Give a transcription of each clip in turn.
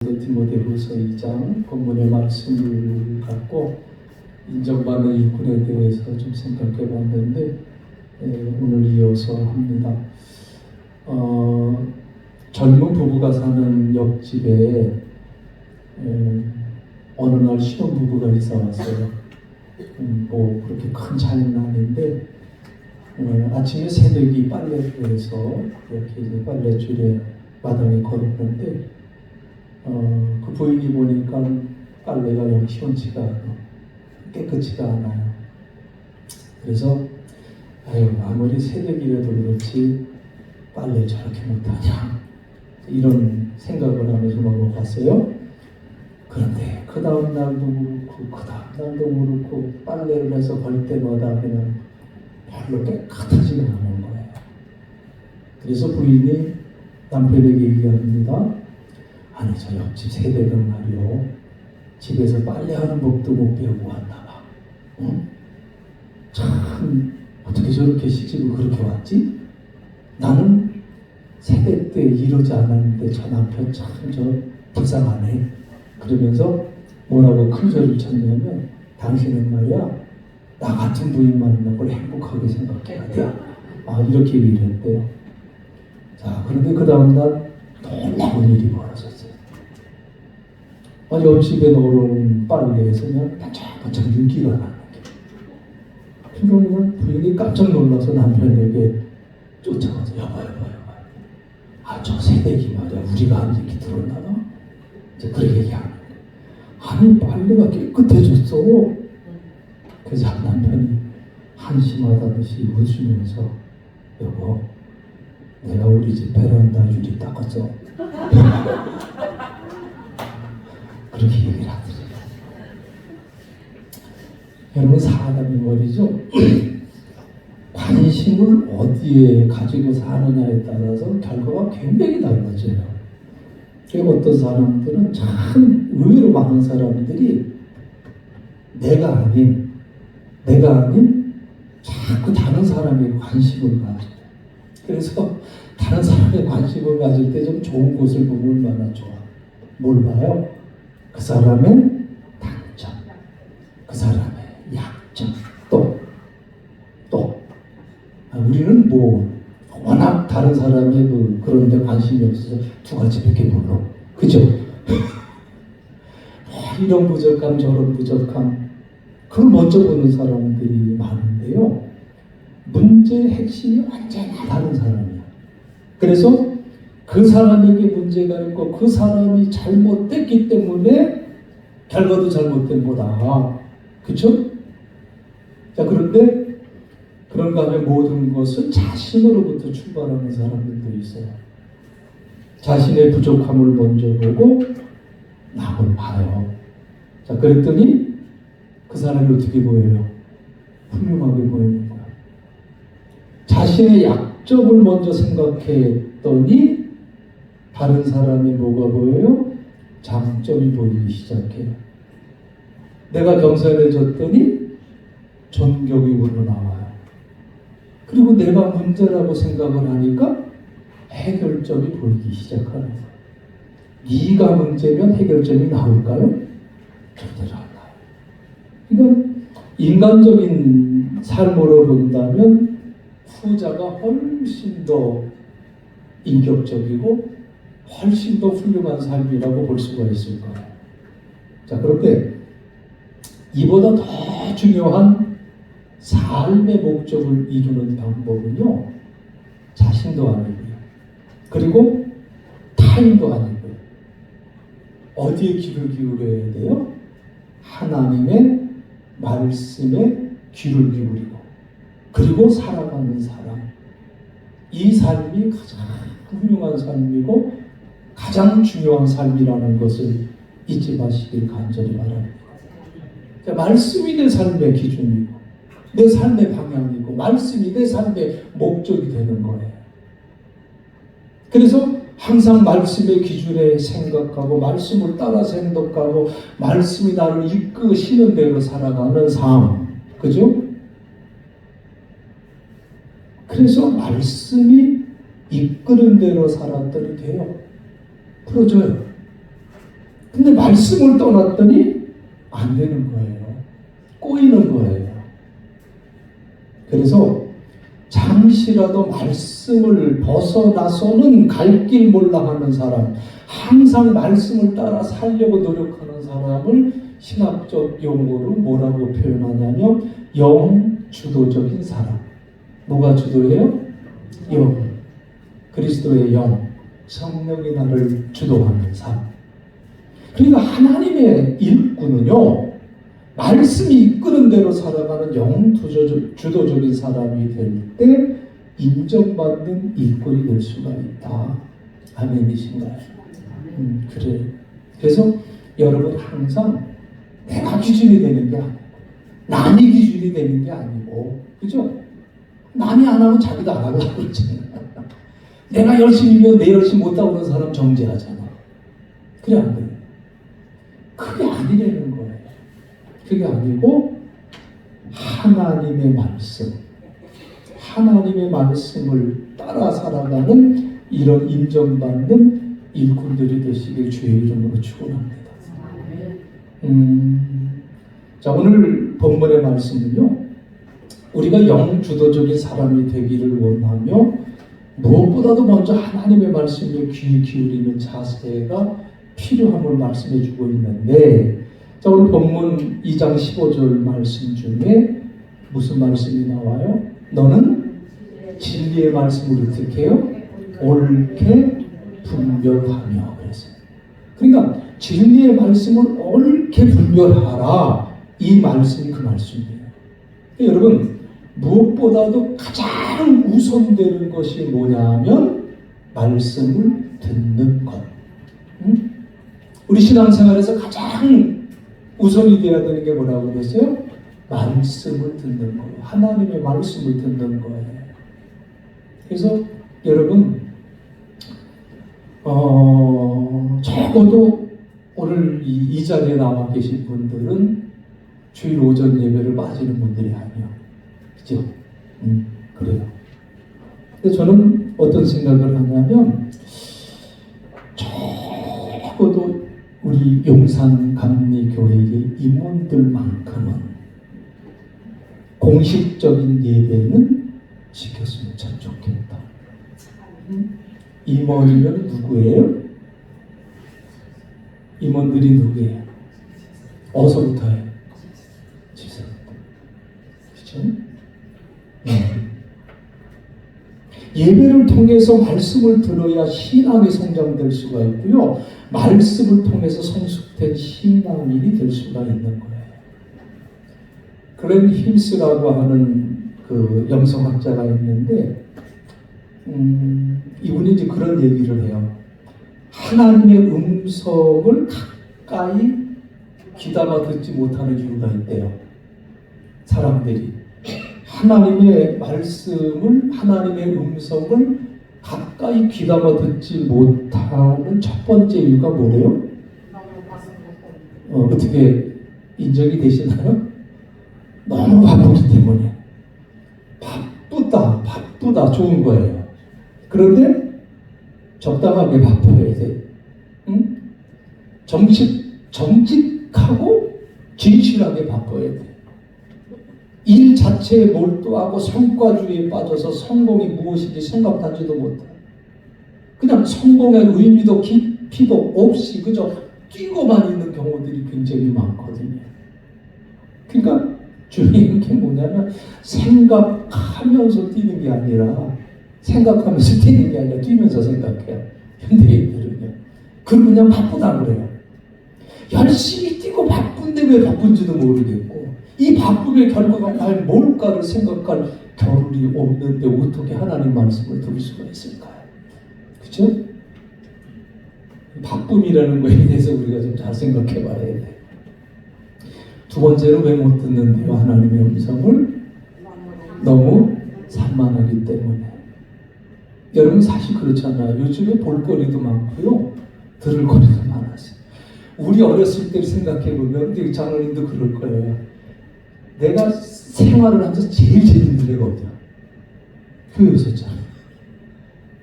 디모데후서 2장 본문의 말씀을 갖고 인정받는 일꾼에 대해서 좀 생각해 봤는데 오늘 이어서 합니다. 젊은 부부가 사는 옆집에 어느 날 신혼부부가 이사 왔어요. 뭐 그렇게 큰 차이는 아닌데 아침에 새내기 빨래를 해서 이렇게 이제 빨래줄에 마당에 걸었는데 그 부인이 보니까 빨래가 영 시원치가 않아, 깨끗치가 않아요. 그래서 아무리 새벽이라도 그렇지 빨래 저렇게 못하냐 이런 생각을 하면서 넘어갔어요. 그런데 그 다음 날도 그렇고 그 다음 날도 그렇고 빨래를 해서 걸 때마다 그냥 별로 깨끗하지가 않은 거예요. 그래서 부인이 남편에게 얘기합니다. 아니 저 옆집 세대는 말이요, 집에서 빨래하는 법도 못 배우고 왔나봐. 응? 참 어떻게 저렇게 시집을 그렇게 왔지? 나는 세대 때 이러지 않았는데 저 남편 참 저 불쌍하네. 그러면서 뭐라고 큰 소리를 쳤냐면, 당신은 말이야 나 같은 부인 만나고 행복하게 생각해야 돼. 이렇게 얘기를 했대요. 자, 그런데 그 다음날 놀라운 일이 벌어졌어요. 옆집에 넣어놓은 빨래에서 그냥 반짝반짝 윤기가 나는 게. 그러면 부인이 깜짝 놀라서 남편에게 쫓아가서 여보. 저 새내기 말이야 우리가 안 얘기 들었나 봐. 이제 그렇게 얘기하는 거야. 아니 빨래가 깨끗해졌어. 그래서 남편이 한심하다듯이 웃으면서 여보, 내가 우리 집 베란다 유리 닦았어. 그렇게 얘기를 하더래요. 여러분, 사람이 말이죠, 관심을 어디에 가지고 사느냐에 따라서 결과가 굉장히 달라져요. 어떤 사람들은 참 의외로 많은 사람들이 내가 아닌 자꾸 다른 사람에 관심을 가져요. 그래서 다른 사람에 관심을 가질 때 좀 좋은 곳을 보면 얼마나 좋아. 뭘 봐요? 그 사람의 단점, 그 사람의 약점, 또 우리는 뭐 워낙 다른 사람의 그런 데 관심이 없어서 두 가지밖에 몰라. 그죠? 이런 부족함 저런 부족함 그걸 먼저 보는 사람들이 많은데요, 문제의 핵심이 완전히 다른 사람이야. 그래서 그 사람에게 문제가 있고 그 사람이 잘못됐기 때문에 결과도 잘못된 거다. 그렇죠? 자, 그런데 그런가 하면 모든 것은 자신으로부터 출발하는 사람들도 있어요. 자신의 부족함을 먼저 보고 남을 봐요. 자, 그랬더니 그 사람이 어떻게 보여요? 훌륭하게 보이는 거야. 자신의 약점을 먼저 생각했더니 다른 사람이 뭐가 보여요? 장점이 보이기 시작해요. 내가 겸손해졌더니 존경이 우러나와요. 그리고 내가 문제라고 생각을 하니까 해결점이 보이기 시작하는 거예요. 네가 문제면 해결점이 나올까요? 절대로 안 나와요. 그러니까 인간적인 삶으로 본다면 후자가 훨씬 더 인격적이고 훨씬 더 훌륭한 삶이라고 볼 수가 있을 거예요. 자, 그런데 이보다 더 중요한 삶의 목적을 이루는 방법은요, 자신도 아니고요, 그리고 타인도 아니고요, 어디에 귀를 기울여야 돼요? 하나님의 말씀에 귀를 기울이고, 그리고 살아가는 사람, 이 삶이 가장 훌륭한 삶이고 가장 중요한 삶이라는 것을 잊지 마시길 간절히 바랍니다. 말씀이 내 삶의 기준이고 내 삶의 방향이고 말씀이 내 삶의 목적이 되는 거예요. 그래서 항상 말씀의 기준에 생각하고 말씀을 따라 생각하고 말씀이 나를 이끄시는 대로 살아가는 삶, 그죠? 그래서 말씀이 이끄는 대로 살았더니 돼요. 풀어줘요. 근데 말씀을 떠났더니 안 되는 거예요. 꼬이는 거예요. 그래서 잠시라도 말씀을 벗어나서는 갈 길 몰라 하는 사람, 항상 말씀을 따라 살려고 노력하는 사람을 신학적 용어로 뭐라고 표현하냐면 영주도적인 사람. 뭐가 주도해요? 영. 그리스도의 영. 성령이 나를 주도하는 삶. 그러니까 하나님의 일꾼은요, 말씀이 이끄는 대로 살아가는 영주도적인 사람이 될 때 인정받는 일꾼이 될 수가 있다. 아멘이신가요? 그래요. 그래서 여러분 항상 내가 기준이 되는 게 아니고, 남이 기준이 되는 게 아니고, 그죠? 남이 안 하면 자기도 안 하려고 그러잖아요. 내가 열심히면 내 열심히 못하고 그런 사람 정죄하잖아. 그래 안 돼. 그게 아니라는 거예요. 그게 아니고 하나님의 말씀을 따라 살아가는 이런 인정받는 일꾼들이 되시길 주의 이름으로 축원합니다. 자, 오늘 본문의 말씀은요, 우리가 영주도적인 사람이 되기를 원하며 무엇보다도 먼저 하나님의 말씀에 귀 기울이는 자세가 필요함을 말씀해 주고 있는데, 자, 오늘 본문 2장 15절 말씀 중에 무슨 말씀이 나와요? 너는 진리의 말씀을 어떻게 해요? 옳게 분별하며. 그랬어요. 그러니까 진리의 말씀을 옳게 분별하라. 이 말씀이 그 말씀이에요. 여러분, 무엇보다도 가장 우선되는 것이 뭐냐면 말씀을 듣는 것. 우리 신앙생활에서 가장 우선이 되어야 되는 게 뭐라고 그랬어요? 말씀을 듣는 거예요. 하나님의 말씀을 듣는 거예요. 그래서 여러분, 적어도 오늘 이 자리에 나와 계신 분들은 주일 오전 예배를 빠지는 분들이 아니에요. 그죠? 그래요. 근데 저는 어떤 생각을 하냐면, 적어도 우리 용산 감리교회의 임원들만큼은 공식적인 예배는 지켰으면 참 좋겠다. 임원이면 누구예요? 임원들이 누구예요? 어서부터 해요? 집사부터. 그렇죠? 예배를 통해서 말씀을 들어야 신앙이 성장될 수가 있고요, 말씀을 통해서 성숙된 신앙인이 될 수가 있는 거예요. 그랜 힐스라고 하는 그 영성학자가 있는데, 이분이 이제 그런 얘기를 해요. 하나님의 음성을 가까이 귀담아 듣지 못하는 이유가 있대요. 사람들이 하나님의 말씀을, 하나님의 음성을 가까이 귀담아 듣지 못하는 첫 번째 이유가 뭐래요? 어떻게 인정이 되시나요? 너무 바쁘기 때문에. 바쁘다 좋은 거예요. 그런데 적당하게 바빠야 돼. 응? 정직하고 진실하게 바빠야 돼. 일 자체에 몰두하고 성과주의에 빠져서 성공이 무엇인지 생각하지도 못해. 그냥 성공의 의미도 깊이도 없이 그저 뛰고만 있는 경우들이 굉장히 많거든요. 그러니까 중요한 게 뭐냐면 생각하면서 뛰는 게 아니라, 생각하면서 뛰는 게 아니라 뛰면서 생각해요. 현대인들은요. 그럼 그냥 바쁘다 그래요. 열심히 뛰고 바쁜데 왜 바쁜지도 모르겠고, 이 바쁨의 결과가 과연 뭘까를 생각할 겨를이 없는데 어떻게 하나님 말씀을 들을 수가 있을까요? 그렇죠? 바쁨이라는 거에 대해서 우리가 좀 잘 생각해 봐야 돼요. 두 번째로 왜 못 듣는데요? 하나님의 음성을 너무 산만하기 때문에. 여러분 사실 그렇잖아요. 요즘에 볼거리도 많고요, 들을 거리도 많았어요. 우리 어렸을 때 생각해 보면, 근데 장로님도 그럴 거예요. 내가 생활을 하면서 제일 재밌는 데가 어디야? 교회였었잖아요.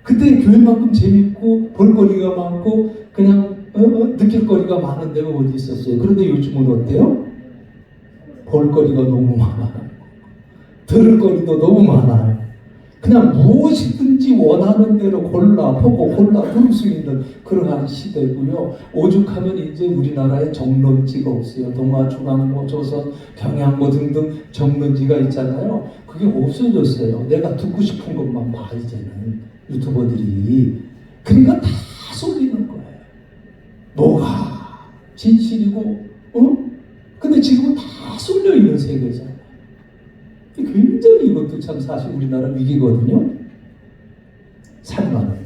그때 교회만큼 재밌고 볼거리가 많고 그냥 느낄 거리가 많은 데가 어디 있었어요? 그런데 요즘은 어때요? 볼거리가 너무 많아요. 들을 거리도 너무 많아요. 그냥 무엇이든지 원하는 대로 골라보고 골라 들을 수 있는 그러한 시대고요. 오죽하면 이제 우리나라에 정론지가 없어요. 동아, 중앙, 뭐 조선, 경향 뭐 등등 정론지가 있잖아요. 그게 없어졌어요. 내가 듣고 싶은 것만 봐 이제는 유튜버들이. 그러니까 다 쏠리는 거예요. 뭐가 진실이고, 근데 지금은 다 쏠려 있는 세계잖아요. 굉장히 이것도 참 사실 우리나라 위기거든요. 산만해.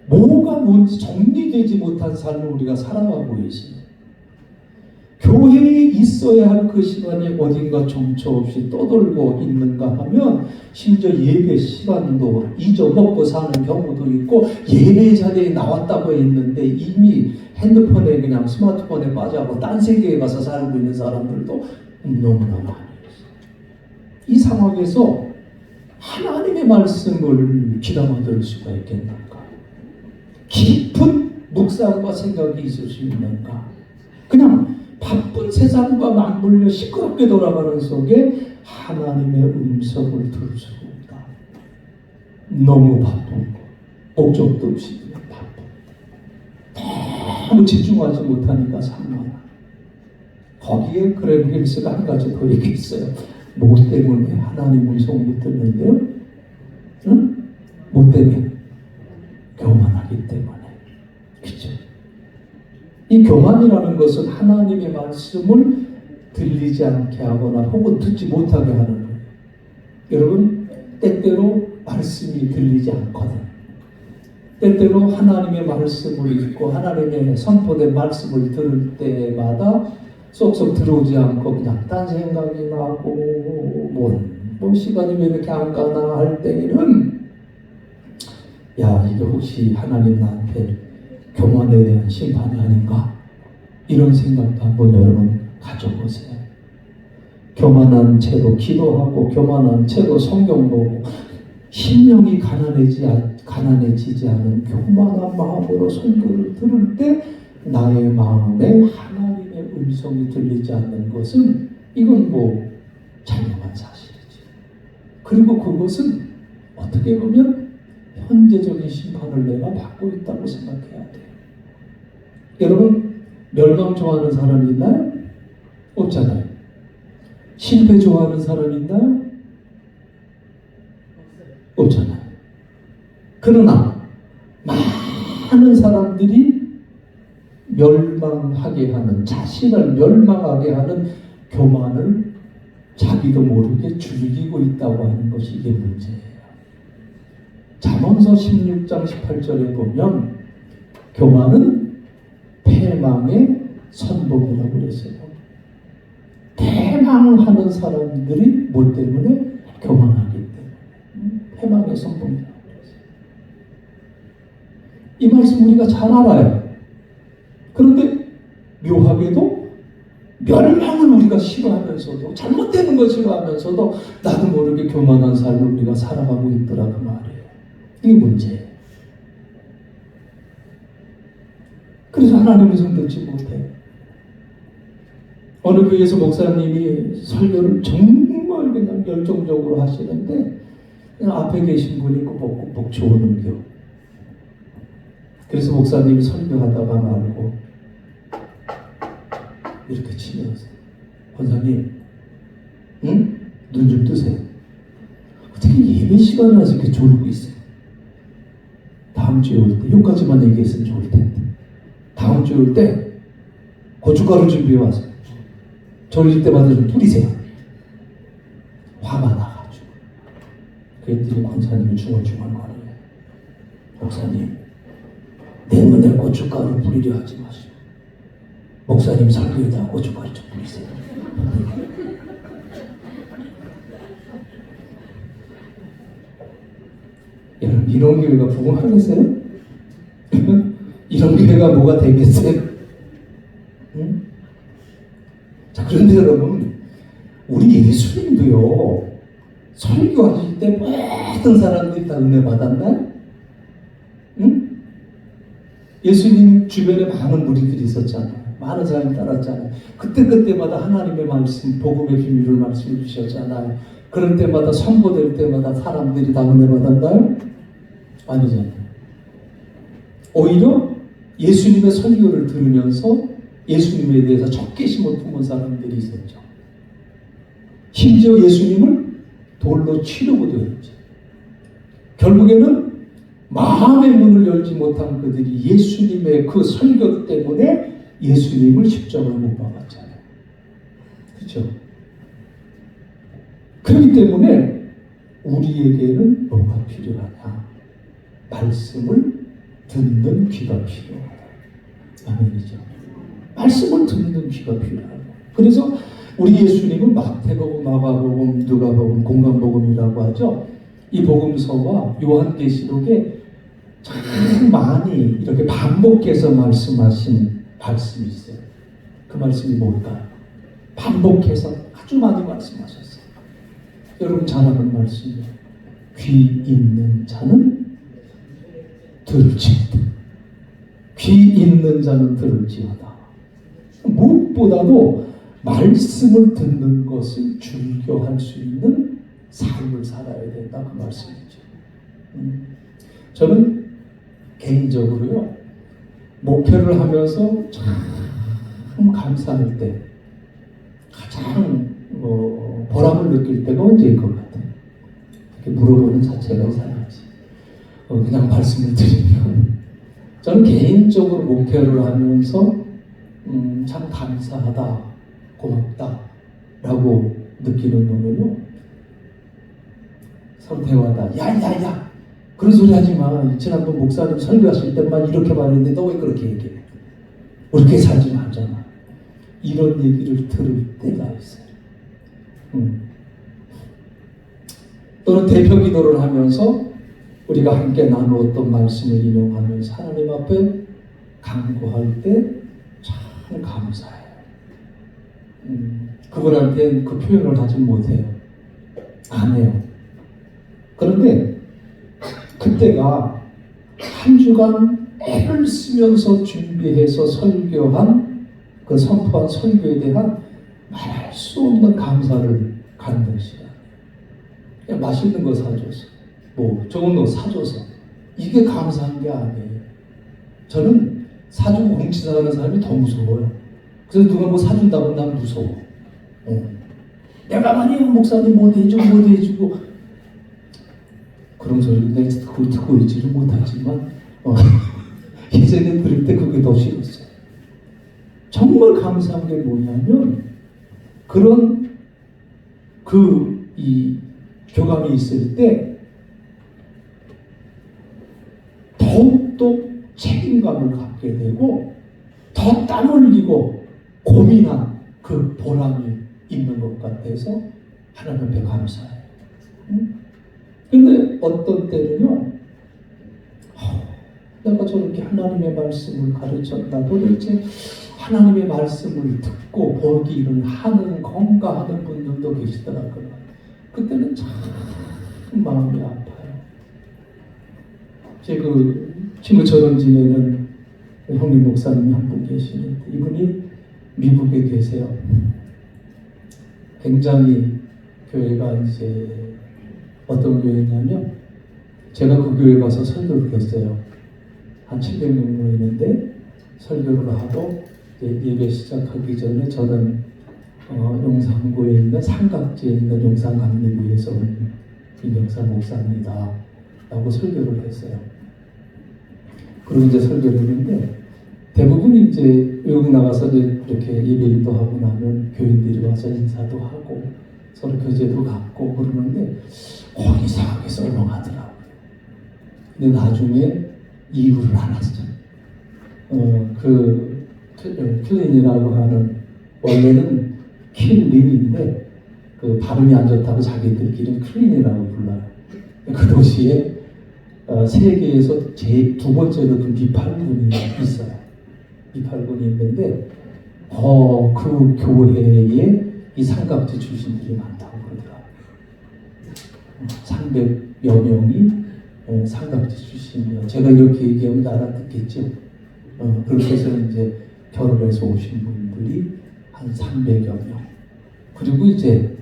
뭐가 뭔지 정리되지 못한 삶을 우리가 살아가고 있습니다. 교회에 있어야 할 그 시간이 어딘가 정처 없이 떠돌고 있는가 하면 심지어 예배 시간도 잊어먹고 사는 경우도 있고 예배 자리에 나왔다고 했는데 이미 핸드폰에 그냥 스마트폰에 빠져서 딴 세계에 가서 살고 있는 사람들도 너무나 많이 있어요. 이 상황에서 하나님의 말씀을 귀담아 들을 수가 있겠는가? 깊은 묵상과 생각이 있을 수 있는가? 그냥 바쁜 세상과 맞물려 시끄럽게 돌아가는 속에 하나님의 음성을 들을 수가 없다. 너무 바쁜 거, 목적도 없이 그냥 바쁜. 너무 집중하지 못하니까 산만한. 거기에 그레그 힐스가 한 가지 더 얘기했어요. 뭐 때문에 하나님 음성을 못 듣는데요? 응? 뭐 때문에? 교만하기 때문에. 그죠? 이 교만이라는 것은 하나님의 말씀을 들리지 않게 하거나 혹은 듣지 못하게 하는 거예요. 여러분, 때때로 말씀이 들리지 않거든. 때때로 하나님의 말씀을 읽고 하나님의 선포된 말씀을 들을 때마다 쏙쏙 들어오지 않고 그냥 딴 생각이 나고 뭐 시간이 왜 이렇게 안 가나 할 때에는 야, 이게 혹시 하나님 나한테 교만에 대한 심판이 아닌가? 이런 생각도 한번 여러분 가져보세요. 교만한 채로 기도하고 교만한 채로 성경 보고 심령이 가난해지지 않은 교만한 마음으로 성경을 들을 때 나의 마음에 하나님의 음성이 들리지 않는 것은 이건 뭐 자명한 사실이지. 그리고 그것은 어떻게 보면 현재적인 심판을 내가 받고 있다고 생각해야 돼요. 여러분, 멸망 좋아하는 사람이 있나요? 없잖아요. 실패 좋아하는 사람이 있나요? 없잖아요. 그러나 많은 사람들이 멸망하게 하는, 자신을 멸망하게 하는 교만을 자기도 모르게 즐기고 있다고 하는 것이 이게 문제예요. 잠언서 16장 18절에 보면 교만은 패망의 선봉이라고 그랬어요. 패망하는 사람들이 뭐 때문에? 교만하기 때문에. 패망의 선봉이라고 그랬어요. 이 말씀 우리가 잘 알아요. 그런데 묘하게도 멸망을 우리가 싫어하면서도 잘못되는 걸 싫어하면서도 나도 모르게 교만한 삶을 우리가 살아가고 있더라 그 말이에요. 이게 문제예요. 그래서 하나님의 음성 듣지 못해요. 어느 교회에서 목사님이 설교를 정말 그냥 열정적으로 하시는데 그냥 앞에 계신 분이 꼭 좋은 교. 그래서 목사님이 설교하다가 말고 이렇게 치면서 권사님, 응? 눈 좀 뜨세요. 어떻게 예배 시간에 와서 이렇게 졸고 있어요? 다음 주에 올 때 여기까지만 얘기했으면 좋을 텐데 다음 주에 올 때 고춧가루 준비해 와서 졸릴 때마다 좀 뿌리세요. 화가 나가지고 그랬더니 권사님이 중얼중얼거려요. 목사님, 내 눈에 고춧가루 뿌리려 하지 마시고 목사님 설교에다 고춧가루 좀 뿌리세요. 여러분, 이런 교회가 부흥하겠어요? 이런 교회가 뭐가 되겠어요? 응? 자, 그런데 여러분, 우리 예수님도요, 설교하실 때 모든 사람들이 다 은혜 받았나요? 응? 예수님 주변에 많은 무리들이 있었잖아요. 많은 사람이 따랐잖아요. 그때마다 하나님의 말씀, 복음의 비밀을 말씀해 주셨잖아요. 그럴 때마다 선포될 때마다 사람들이 다 은혜 받았나요? 아니잖아요. 오히려 예수님의 설교를 들으면서 예수님에 대해서 적개심을 품은 사람들이 있었죠. 심지어 예수님을 돌로 치려고도 했죠. 결국에는 마음의 문을 열지 못한 그들이 예수님의 그 설교 때문에 예수님을 십자가에 못 박았잖아요. 그렇죠? 그렇기 때문에 우리에게는 뭐가 필요하냐? 말씀을 듣는 귀가 필요하다. 아멘이죠. 말씀을 듣는 귀가 필요하다. 그래서 우리 예수님은 마태복음, 마가복음, 누가복음, 공관복음이라고 하죠. 이 복음서와 요한계시록에 참 많이 이렇게 반복해서 말씀하신 말씀이 있어요. 그 말씀이 뭘까요? 반복해서 아주 많이 말씀하셨어요. 여러분 잘 아는 말씀이에요. 귀 있는 자는 들을지어다. 귀 있는 자는 들을지어다. 무엇보다도 말씀을 듣는 것을 즐겨할 수 있는 삶을 살아야 된다 그 말씀이죠. 저는 개인적으로요 목회를 하면서 참 감사할 때 가장 보람을 느낄 때가 언제일 것 같아요? 이렇게 물어보는 자체가 이상하지. 그냥 말씀을 드리면 저는 개인적으로 목회를 하면서 참 감사하다, 고맙다 라고 느끼는 거는요 서로 대화다. 야야야 그런 소리 하지 마. 지난번 목사님 설교하실 때만 이렇게 말했는데 너 왜 그렇게 얘기해? 그렇게 살지 말잖아. 이런 얘기를 들을 때가 있어요. 또는 대표 기도를 하면서 우리가 함께 나누었던 말씀을 인용하면서 하나님 앞에 간구할 때 참 감사해요. 그분한테는 그 표현을 하지 못해요. 안 해요. 그런데 그때가 한 주간 애를 쓰면서 준비해서 설교한 그 선포한 설교에 대한 말할 수 없는 감사를 갖는 시간. 그냥 맛있는 거 사줘서 뭐 좋은 거 사줘서 이게 감사한 게 아니에요. 저는 사주고 훔치사하는 사람이 더 무서워요. 그래서 누가 뭐 사준다고 난 무서워. 내가 만약 목사님 뭐 해주고 그런 소리를 내가 듣고 있지를 못하지만 예전에 들을 때 그게 더 싫었어요. 정말 감사한 게 뭐냐면 그런 이 교감이 있을 때 더욱더 책임감을 갖게 되고 더 땀 흘리고 고민한 그 보람이 있는 것 같아서 하나님 앞에 감사해요. 근데 어떤 때는요 내가 저렇게 하나님의 말씀을 가르쳤다 도대체 하나님의 말씀을 듣고 보기는 하는 건가 하는 분들도 계시더라고요. 그때는 참 마음이 아파요. 제 그 친구처럼 지내는 형님 목사님이 한 분 계시는데 이분이 미국에 계세요. 굉장히 교회가 이제 어떤 교회냐면 제가 그 교회 가서 설교를 했어요. 한 700명 모이는데 설교를 하고 예배 시작하기 전에 저는 용산구에 있는 삼각지에 있는 용산감리교회에서 온 김영사 목사입니다 라고 설교를 했어요. 그리고 이제 설교를 했는데 대부분이 이제 외국 나가서 이제 이렇게 예배도 하고 나면 교인들이 와서 인사도 하고 서로 교제도 갖고 그러는데 이상하게 썰렁하더라고요. 근데 나중에 이유를 알았죠. 킬린이라고 하는 원래는 킬린인데 그 발음이 안 좋다고 자기들끼리는 클린이라고 불러요. 그 도시에 세계에서 두 번째로 큰 비팔군이 있어요. 비팔군이 있는데 그 교회에 이 삼각지 출신들이 많다고 그러더라고요. 300여 명이 삼각지 출신이요. 제가 이렇게 얘기하면 알아듣겠죠. 그렇게 해서 이제 결혼해서 오신 분들이 한 300여 명. 그리고 이제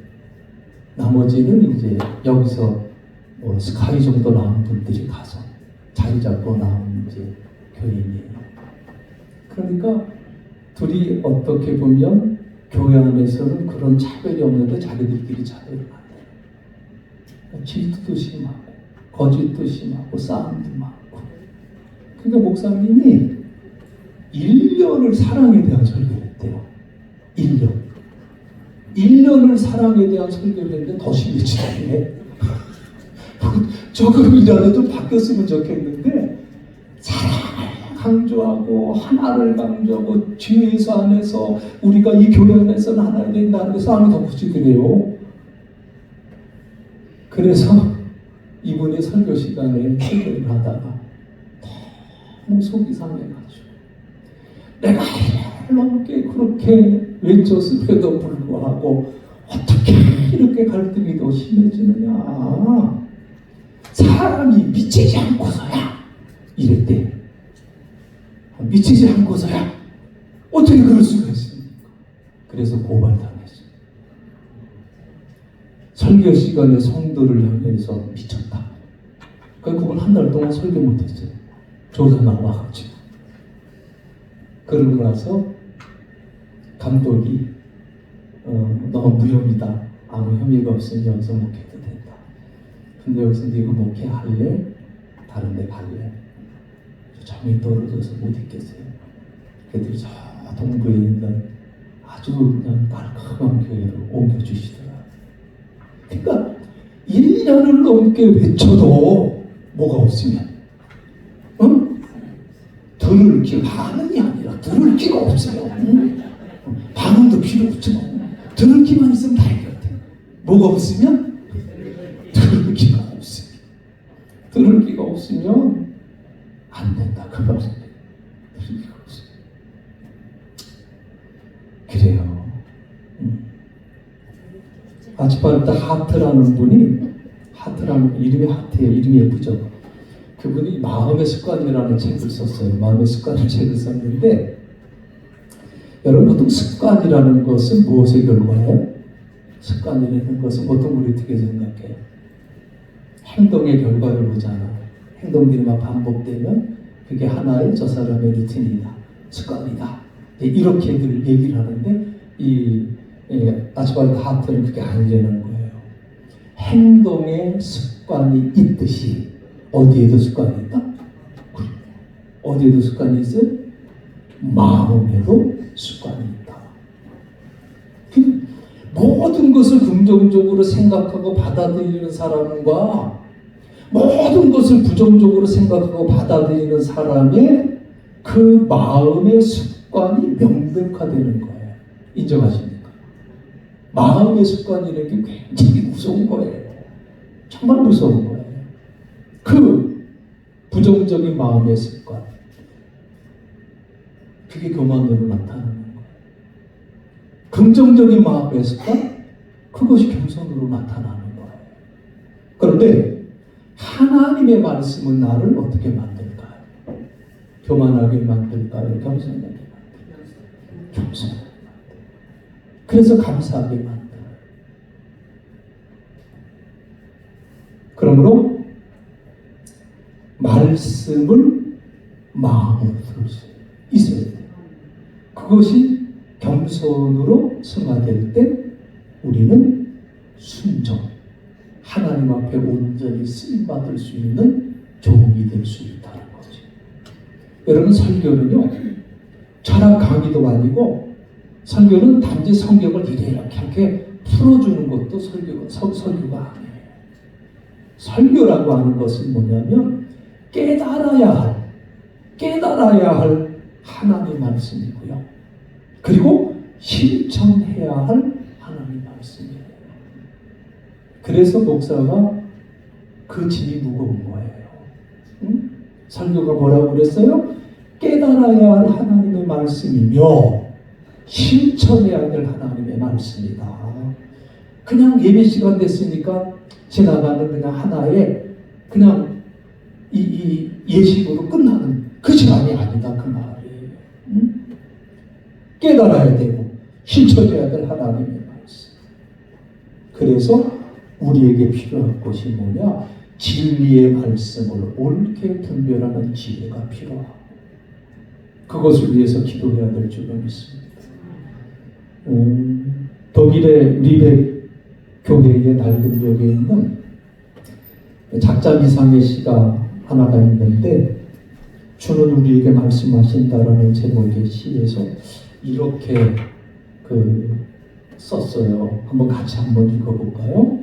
나머지는 이제 여기서 스카이 정도 나온 분들이 가서 자리 잡고 나온 이제 교인이에요. 그러니까 둘이 어떻게 보면 교회 안에서는 그런 차별이 없는데 자기들끼리 차별을 만들어요. 질투도 심하고 거짓도 심하고 싸움도 많고. 그러니까 목사님이 1년을 사랑에 대한 설교를 했대요. 1년을 사랑에 대한 설교를 했는데 더 심해지네. 조금이라도 좀 바뀌었으면 좋겠는데 사랑을 강조하고 하나를 강조하고 주에서 안에서 우리가 이 교회 안에서는 하나가 된다는 게 싸움이 더 굳이더래요. 그래서 이분이 설교 시간에 설교를 하다가 너무 속이 상해가지고 내가 넘게 그렇게 외쳤음에도 불구하고 어떻게 이렇게 갈등이 더 심해지느냐. 사람이 미치지 않고서야 이랬대. 미치지 않고서야 어떻게 그럴 수가 있습니까? 그래서 고발당했어요. 설교 시간에 성도를 향해서 미쳤다. 그분 한 달 동안 설교 못했어요. 조사 나와가지고. 그러고 나서 감독이 너무 무혐의다. 아무 혐의가 없으니 여기서 목회도 된다. 근데 여기서 네가 목회할래? 다른 데 갈래? 정이 떨어져서 못 있겠어요. 그들이 저 동부에 있는 아주 그냥 깔끔한 교회로 옮겨주시더라. 그러니까 1년을 넘게 외쳐도 뭐가 없으면 들을 기 반응이 아니라 들을 기가 없어요. 반응도 필요 없죠. 들을 기만 있으면 다 해결돼. 뭐가 없으면 들을 기가 없으면 들을 기가 없으면 안 된다. 그 말이에요. 들을 기가 없으면 그래요. 아치파르타 하트라는 분이 이름이 하트예요. 이름이 예쁘죠. 그분이 마음의 습관이라는 책을 썼어요. 마음의 습관을 책을 썼는데 여러분 보통 습관이라는 것은 무엇의 결과예요? 습관이라는 것은 보통 우리 어떻게 생각해요? 행동의 결과를 보잖아. 행동들이 막 반복되면 그게 하나의 저 사람의 루틴이다. 습관이다. 이렇게들 얘기를 하는데 이 아치파르타 하트는 그게 아니라는 거예요. 행동의 습관이 있듯이 어디에도 습관이 있다? 어디에도 습관이 있어요? 마음에도 습관이 있다. 모든 것을 긍정적으로 생각하고 받아들이는 사람과 모든 것을 부정적으로 생각하고 받아들이는 사람의 그 마음의 습관이 명백화되는 거예요. 인정하십니까? 마음의 습관이라는 게 굉장히 무서운 거예요. 정말 무서운 거예요. 그 부정적인 마음의 습관, 그게 교만으로 나타나는 거예요. 긍정적인 마음의 습관, 그것이 겸손으로 나타나는 거예요. 그런데 하나님의 말씀은 나를 어떻게 만들까요? 교만하게 만들까요? 겸손하게 만들까요? 겸손하게 만들까요? 그래서 감사하게 만들어요. 그러므로 말씀을 마음으로 들을 수 있어야 돼요. 그것이 겸손으로 승화될 때 우리는 순종, 하나님 앞에 온전히 쓰임받을 수 있는 종이 될 수 있다는 거죠. 여러분, 설교는요, 철학 강의도 아니고 설교는 단지 성경을 이렇게 풀어주는 것도 설교가 아니에요. 설교라고 하는 것은 뭐냐면 깨달아야 할 하나님의 말씀이고요. 그리고 실천해야 할 하나님의 말씀이에요. 그래서 목사가 그 짐이 무거운 거예요. 응? 설교가 뭐라고 그랬어요? 깨달아야 할 하나님의 말씀이며 실천해야 될 하나님의 말씀이다. 그냥 예배 시간 됐으니까 지나가는 그냥 하나의 그냥 이 예식으로 끝나는 그 시간이 아니다 그 말이에요. 깨달아야 되고 실천해야 될 하나님의 말씀. 그래서 우리에게 필요한 것이 뭐냐? 진리의 말씀을 옳게 분별하는 지혜가 필요하고 그것을 위해서 기도해야 될 줄로 믿습니다. 독일의 리벡 교회의 낡은 벽에 있는 작자 미상의 시가 하나가 있는데 주는 우리에게 말씀하신다라는 제목의 시에서 이렇게 썼어요. 한번 읽어볼까요?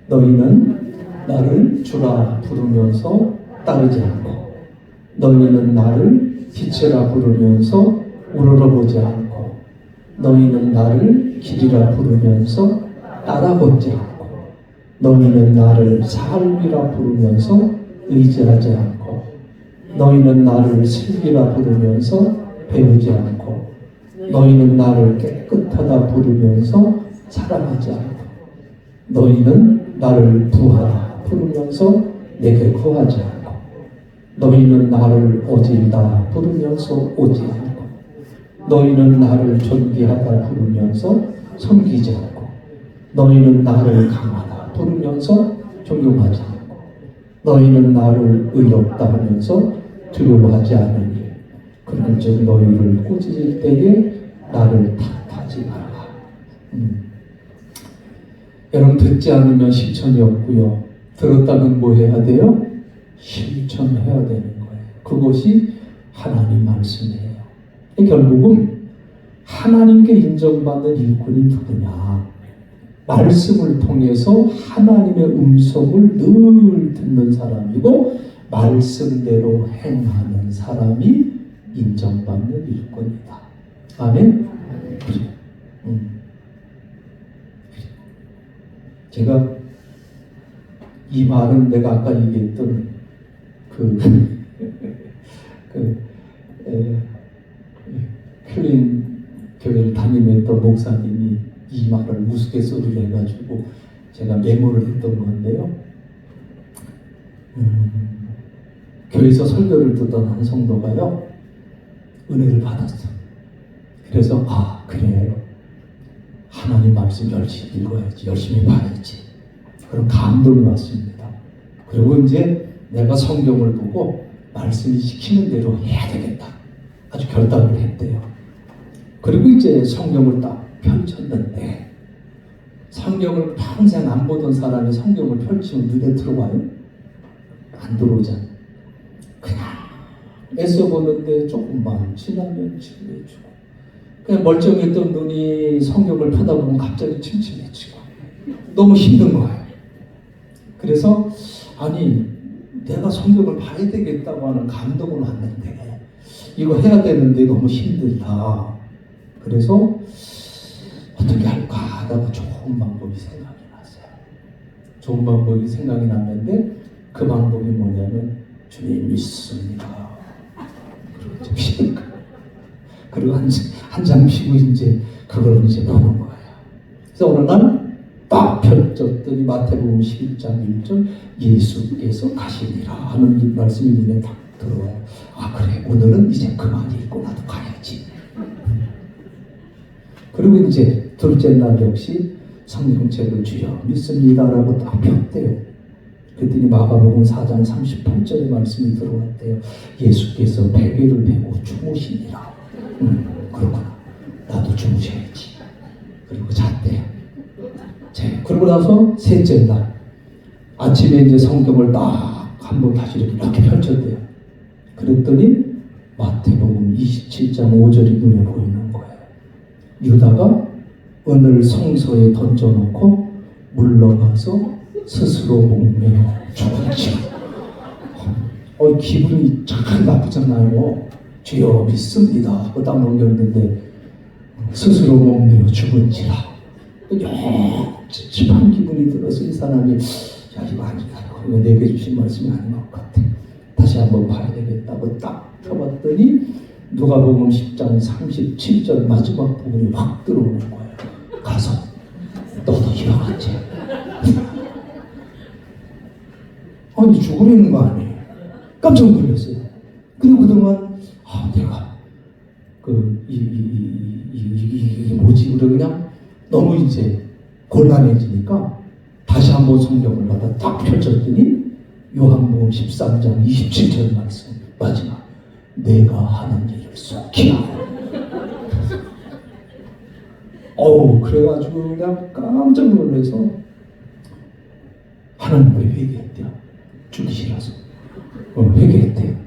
너희는 나를 주라 부르면서 따르지 않고 너희는 나를 빛이라 부르면서 우러러보지 않고 너희는 나를 길이라 부르면서 따라걷지 않고 너희는 나를 삶이라 부르면서 의지하지 않고 너희는 나를 슬기라 부르면서 배우지 않고 너희는 나를 깨끗하다 부르면서 사랑하지 않고 너희는 나를 부하다 부르면서 내게 구하지 않고 너희는 나를 오질다 부르면서 오지 않고 너희는 나를 존귀하다 부르면서 섬기지 않고 너희는 나를 강하다 부르면서 존경하지 않고 너희는 나를 의롭다 하면서 두려워하지 않으니 그런즉 너희를 꾸짖을 때에 나를 탓하지 말라. 여러분 듣지 않으면 실천이 없고요. 들었다면 뭐 해야 돼요? 실천해야 되는 거예요. 그것이 하나님 말씀이에요. 결국은 하나님께 인정받는 일꾼이 누구냐? 말씀을 통해서 하나님의 음성을 늘 듣는 사람이고 말씀대로 행하는 사람이 인정받는 일꾼이다. 아멘? 제가 이 말은 내가 아까 얘기했던 클린 교회를 담임했던 목사님이 이 말을 우스갯소리를 해가지고 제가 메모를 했던 건데요. 교회에서 설교를 듣던 한 성도가요 은혜를 받았어. 그래서 그래 하나님 말씀 열심히 읽어야지, 열심히 봐야지. 그런 감동이 왔습니다. 그리고 이제 내가 성경을 보고 말씀이 시키는 대로 해야 되겠다. 아주 결단을 했대요. 그리고 이제 성경을 딱 펼쳤는데 성경을 평생 안 보던 사람이 성경을 펼치면 눈에 들어와요? 안 들어오잖아요. 그냥 애써 보는데 조금만 지나면 지루해지고 그냥 멀쩡했던 눈이 성경을 펴다 보면 갑자기 침침해지고 너무 힘든 거예요. 그래서 내가 성경을 봐야 되겠다고 하는 감동은 왔는데 이거 해야 되는데 너무 힘들다. 그래서 어떻게 할까 하다가 좋은 방법이 생각이 났어요. 좋은 방법이 생각이 났는데 그 방법이 뭐냐면 주님 믿습니다. 그리고 한 장 피고 이제 그걸 이제 보는 거예요. 그래서 어느 날 딱 펼쳤더니 마태복음 11장 1절 예수께서 가시니라 하는 말씀이 눈에 딱 들어와요. 그래 오늘은 이제 그만 읽고 나도 가야지. 그리고 이제 둘째 날 역시 성경책을 주여 믿습니다라고 딱 폈대요. 그랬더니 마가복음 4장 38절의 말씀이 들어왔대요. 예수께서 베개를 베고 주무시니라. 그렇구나. 나도 주무셔야지. 그리고 잤대요. 그러고 나서 셋째 날 아침에 이제 성경을 딱 한번 다시 이렇게 펼쳤대요. 그랬더니 마태복음 27장 5절이 눈에 보이는 거예요. 유다가 은을 성소에 던져놓고 물러가서 스스로 목매어 죽었지. 기분이 참 나쁘잖아요. 주여 믿습니다 하고 딱 넘겼는데 스스로 목매어 죽은지라. 찝찝한 기분이 들어서 이 사람이 이거 아니다. 이거 내게 주신 말씀이 아닌 것 같아. 다시 한번 봐야 되겠다고 딱 펴봤더니 누가복음 10장 37절 마지막 부분이 확 들어오는 거예요. 가서 너도 일어났지. 죽으려는 거 아니에요. 깜짝 놀랐어요. 그리고 그동안 내가 이게 뭐지? 그래 그냥 너무 이제 곤란해지니까 다시 한번 성경을 받아 딱 펼쳤더니 요한복음 13장 27절 말씀 마지막 내가 하는 일을 속히 하고 그래가지고 그냥 깜짝 놀라서 하나님 왜 회개했대요? 죽기 싫어서 회개했대요.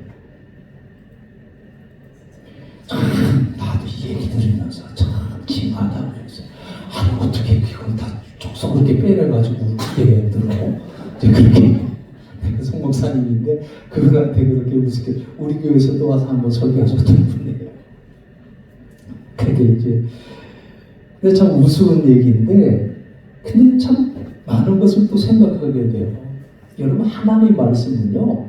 나도 이 얘기 들으면서 참 징하다 그래서 어떻게 그걸 다 족속 그렇게 빼내가지고 웃게 들어 이제 그렇게 송 목사님인데 그분한테 그렇게 우습게 우리 교회에서도 와서 한번 설교하셨던 분이에요. 그게 이제 근데 참 우스운 얘기인데 근데 참 많은 것을 또 생각하게 돼요. 여러분 하나님의 말씀은요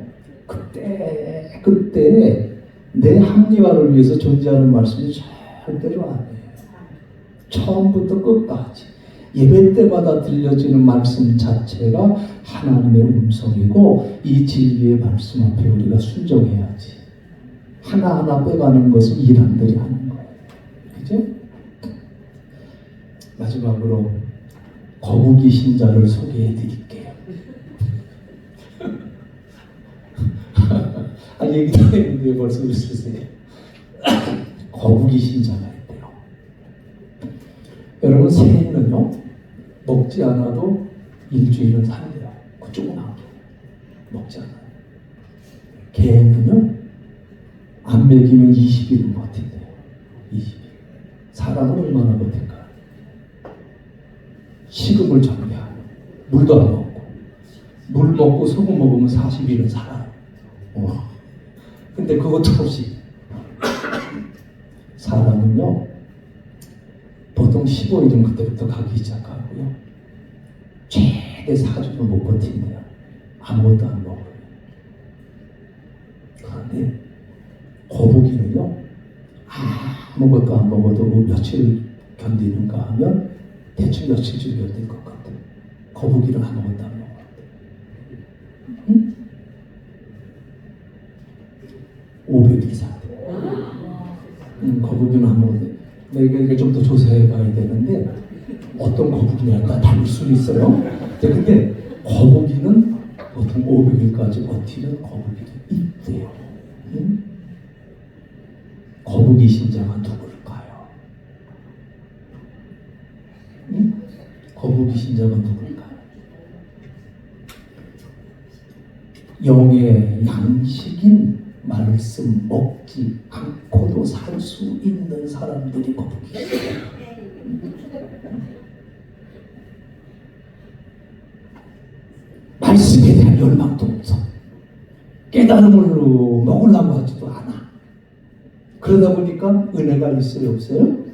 그때 내 합리화를 위해서 존재하는 말씀이 절대로 아니에요. 처음부터 끝까지 예배 때마다 들려지는 말씀 자체가 하나님의 음성이고 이 진리의 말씀 앞에 우리가 순종해야지. 하나하나 빼가는 것은 이단들이 하는 거예요. 그죠? 마지막으로 거북이 신자를 소개해 드릴게요. 얘기도 했는데 벌써 웃으세요. 거북이 신자가 있대요. 여러분 새는요 먹지 않아도 일주일은 산대요. 그쪽은 안 먹지 않아요. 개는요 안 먹이면 20일은 버틴대요. 20일. 사람은 얼마나 버틸까요? 식음을 정리하고 물도 안 먹고 물 먹고 소금 먹으면 40일은 살아요. 근데 그것도 없이 사람은요 보통 15일은 그때부터 가기 시작하고요 최대 4주는 못 버틴대요. 아무것도 안 먹어요. 그런데 거북이는요 아무것도 안 먹어도 며칠 견디는가 하면 대충 며칠쯤 견딜 것 같아요. 거북이는 아무것도 안 먹어요. 응? 500일 산대. 거북이는 아무것도. 내가 좀 더 조사해 봐야 되는데 어떤 거북이냐가 다를 수는 있어요. 근데 거북이는 보통 500일까지 버티는 거북이도 있대요. 응? 거북이 신자가 누굴까요? 응? 거북이 신자가 누굴까요? 영의 양식인 말씀 먹지 않고도 살 수 있는 사람들이 거북이에요. 말씀에 대한 열망도 없어. 깨달음으로 먹으려고 하지도 않아. 그러다 보니까 은혜가 있어요? 없어요?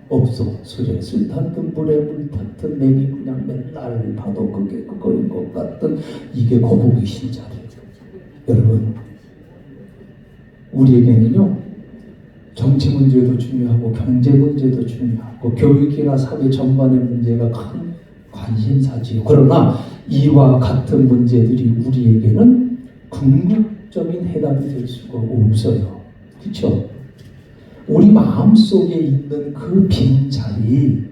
없어. 술에 술 탔든 물에 물 탔든 내니 그냥 맨날 봐도 그게 그거인 것 같든 이게 거북이 신자래요. 여러분 우리에게는요 정치 문제도 중요하고 경제 문제도 중요하고 교육이나 사회 전반의 문제가 큰 관심사지요. 그러나 이와 같은 문제들이 우리에게는 궁극적인 해답이 될 수가 없어요. 그렇죠? 우리 마음속에 있는 그 빈자리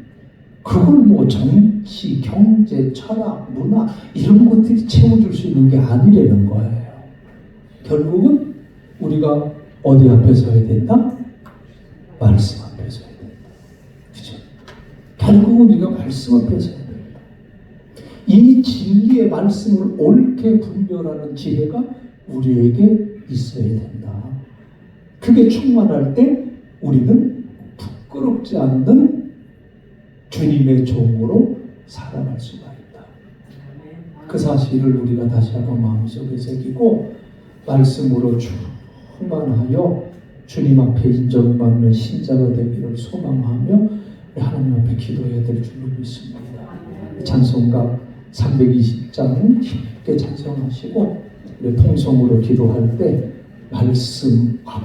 그걸 뭐 정치, 경제, 철학, 문화 이런 것들이 채워줄 수 있는 게 아니라는 거예요. 결국은 우리가 어디 앞에 서야 된다? 말씀 앞에 서야 된다. 그죠? 결국은 우리가 말씀 앞에 서야 된다. 이 진리의 말씀을 옳게 분별하는 지혜가 우리에게 있어야 된다. 그게 충만할 때 우리는 부끄럽지 않는 주님의 종으로 살아갈 수가 있다. 그 사실을 우리가 다시 한번 마음속에 새기고 말씀으로 충만하여 주님 앞에 인정받는 신자가 되기를 소망하며 하나님 앞에 기도해야 될 줄로 믿습니다. 찬송가 320장은 쉽게 찬송하시고 통성으로 기도할 때 말씀 앞